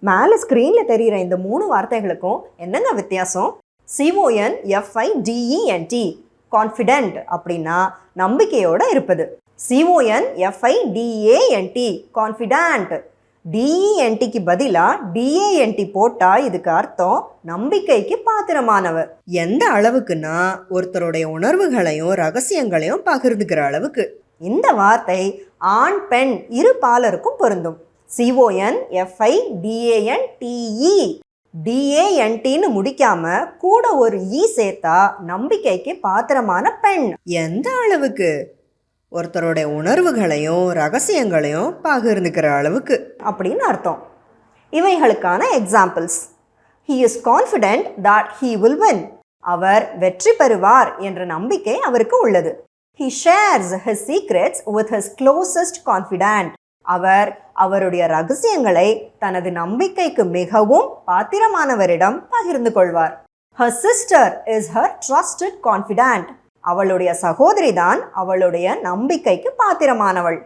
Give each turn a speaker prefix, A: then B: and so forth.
A: மேலே ஸ்க்ரீனில் தெரிகிற இந்த 3 வார்த்தைகளுக்கும் என்னங்க வித்தியாசம்? CONFIDENT கான்ஃபிடென்ட் அப்படின்னா நம்பிக்கையோடு இருப்பது. CONFIDANT confident. DENTக்கு பதிலாக DANT போட்டால் இதுக்கு அர்த்தம் நம்பிக்கைக்கு பாத்திரமானவர். எந்த அளவுக்குன்னா ஒருத்தருடைய உணர்வுகளையும் ரகசியங்களையும் பகிர்ந்துக்கிற அளவுக்கு. இந்த வார்த்தை ஆண் பெண் இரு பாலருக்கும் பொருந்தும். CONFIDANTE DANTன்னு முடிக்காம கூட ஒரு சேர்த்தா நம்பிக்கைக்கு பாத்திரமான பெண். எந்த அளவுக்கு? ஒருத்தருடைய உணர்வுகளையும் ரகசியங்களையும் பகிர்ந்துக்கிற அளவுக்கு அப்படின்னு அர்த்தம். இவைகளுக்கான examples: He is confident that he will win. அவர் வெற்றி பெறுவார் என்ற நம்பிக்கை அவருக்கு உள்ளது. He shares his secrets with his closest confidant. அவர் அவருடைய ரகசியங்களை தனது நம்பிக்கைக்கு மிகவும் பாத்திரமானவரிடம் பகிர்ந்து கொள்வார். Her sister is her trusted confidant. அவளுடைய சகோதரி தான் அவளுடைய நம்பிக்கைக்கு பாத்திரமானவள்.